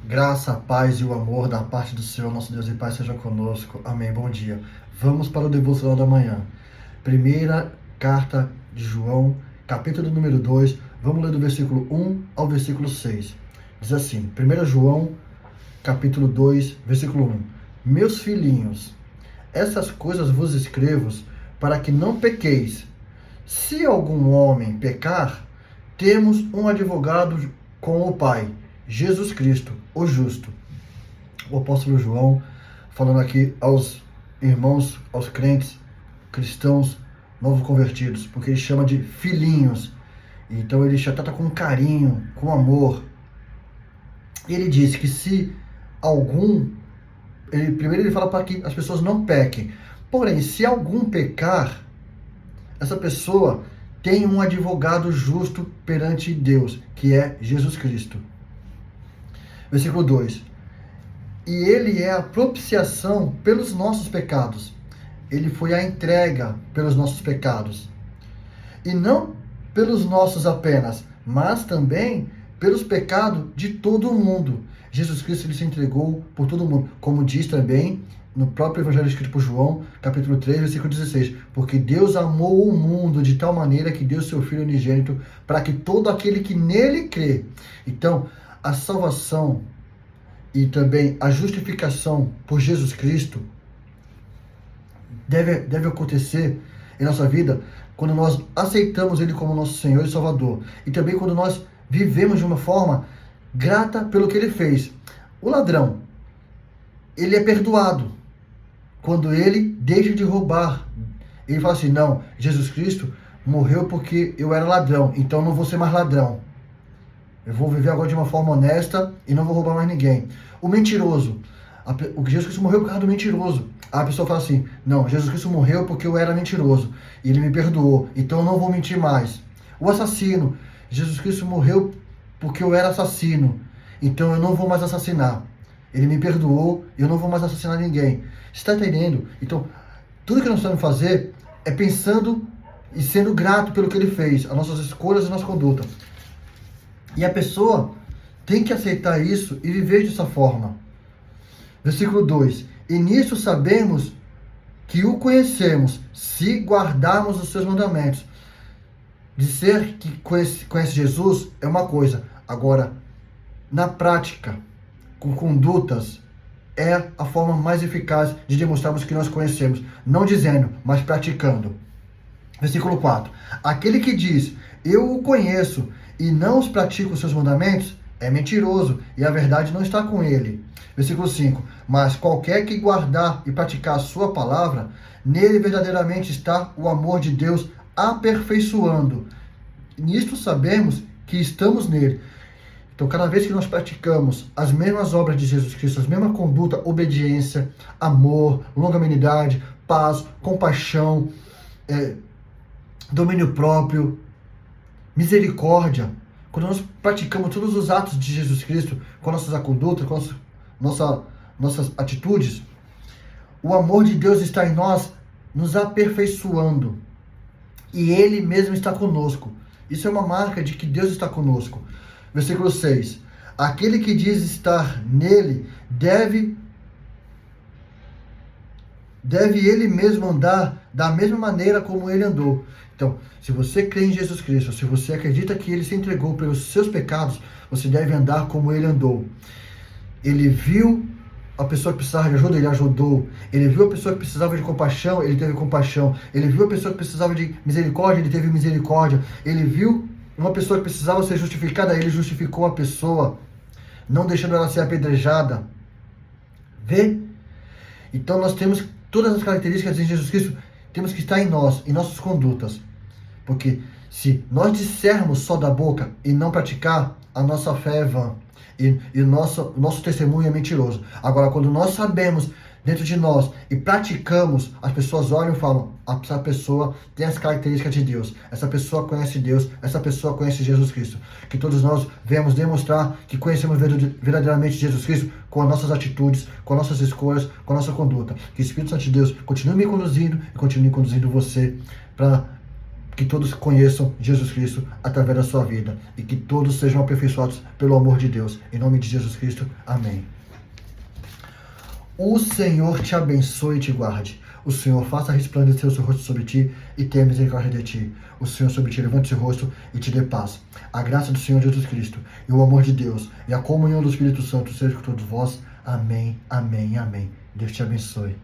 Graça, a paz e o amor da parte do Senhor, nosso Deus e Pai, seja conosco. Amém. Bom dia. Vamos para o devocional da manhã. Primeira carta de João, capítulo número 2. Vamos ler do versículo 1 ao versículo 6. Diz assim, 1 João, capítulo 2, versículo 1. Meus filhinhos, essas coisas vos escrevo para que não pequeis. Se algum homem pecar, temos um advogado com o Pai, Jesus Cristo, o justo. O apóstolo João, falando aqui aos irmãos, aos crentes, cristãos, novos convertidos, porque ele chama de filhinhos. Então ele já trata com carinho, com amor. Ele diz que se algum... primeiro ele fala para que as pessoas não pequem. Porém, se algum pecar, essa pessoa tem um advogado justo perante Deus, que é Jesus Cristo. Versículo 2. E ele é a propiciação pelos nossos pecados. Ele foi a entrega pelos nossos pecados. E não pelos nossos apenas, mas também pelos pecados de todo o mundo. Jesus Cristo ele se entregou por todo o mundo, como diz também no próprio Evangelho escrito por João, capítulo 3, versículo 16. Porque Deus amou o mundo de tal maneira que deu seu Filho unigênito para que todo aquele que nele crê. Então, a salvação e também a justificação por Jesus Cristo deve acontecer em nossa vida quando nós aceitamos Ele como nosso Senhor e Salvador. E também quando nós vivemos de uma forma grata pelo que Ele fez. O ladrão, ele é perdoado quando ele deixa de roubar. Ele fala assim, não, Jesus Cristo morreu porque eu era ladrão, então não vou ser mais ladrão. Eu vou viver agora de uma forma honesta e não vou roubar mais ninguém. O mentiroso. O Jesus Cristo morreu por causa do mentiroso. A pessoa fala assim, não, Jesus Cristo morreu porque eu era mentiroso. E Ele me perdoou, então eu não vou mentir mais. O assassino. Jesus Cristo morreu porque eu era assassino. Então eu não vou mais assassinar. Ele me perdoou e eu não vou mais assassinar ninguém. Você está entendendo? Então, tudo que nós precisamos fazer é pensando e sendo grato pelo que Ele fez. As nossas escolhas e a nossa conduta. E a pessoa tem que aceitar isso e viver dessa forma. Versículo 2. E nisso sabemos que o conhecemos, se guardarmos os seus mandamentos. Dizer que conhece Jesus é uma coisa. Agora, na prática, com condutas, é a forma mais eficaz de demonstrarmos que nós conhecemos. Não dizendo, mas praticando. Versículo 4. Aquele que diz, eu o conheço, e não os pratica os seus mandamentos, é mentiroso, e a verdade não está com ele. Versículo 5. Mas qualquer que guardar e praticar a sua palavra, nele verdadeiramente está o amor de Deus aperfeiçoando. Nisto sabemos que estamos nele. Então, cada vez que nós praticamos as mesmas obras de Jesus Cristo, as mesmas condutas, obediência, amor, longanimidade, paz, compaixão, domínio próprio, misericórdia, quando nós praticamos todos os atos de Jesus Cristo com nossas condutas, com nossas atitudes, o amor de Deus está em nós, nos aperfeiçoando. E Ele mesmo está conosco. Isso é uma marca de que Deus está conosco. Versículo 6. Aquele que diz estar nele, deve ele mesmo andar da mesma maneira como ele andou. Então, se você crê em Jesus Cristo, se você acredita que Ele se entregou pelos seus pecados, você deve andar como Ele andou. Ele viu a pessoa que precisava de ajuda, Ele ajudou. Ele viu a pessoa que precisava de compaixão, Ele teve compaixão. Ele viu a pessoa que precisava de misericórdia, Ele teve misericórdia. Ele viu uma pessoa que precisava ser justificada, Ele justificou a pessoa, não deixando ela ser apedrejada. Vê? Então nós temos todas as características de Jesus Cristo, temos que estar em nós, em nossas condutas. Porque se nós dissermos só da boca e não praticar, a nossa fé é vã. E o nosso testemunho é mentiroso. Agora, quando nós sabemos dentro de nós e praticamos, as pessoas olham e falam, essa pessoa tem as características de Deus, essa pessoa conhece Deus, essa pessoa conhece Jesus Cristo. Que todos nós venhamos demonstrar que conhecemos verdadeiramente Jesus Cristo com as nossas atitudes, com as nossas escolhas, com a nossa conduta. Que o Espírito Santo de Deus continue me conduzindo e continue conduzindo você para que todos conheçam Jesus Cristo através da sua vida e que todos sejam aperfeiçoados pelo amor de Deus. Em nome de Jesus Cristo, amém. O Senhor te abençoe e te guarde. O Senhor faça resplandecer o seu rosto sobre ti e tenha misericórdia de ti. O Senhor sobre ti levante seu rosto e te dê paz. A graça do Senhor Jesus Cristo e o amor de Deus e a comunhão do Espírito Santo seja com todos vós. Amém, amém, amém. Deus te abençoe.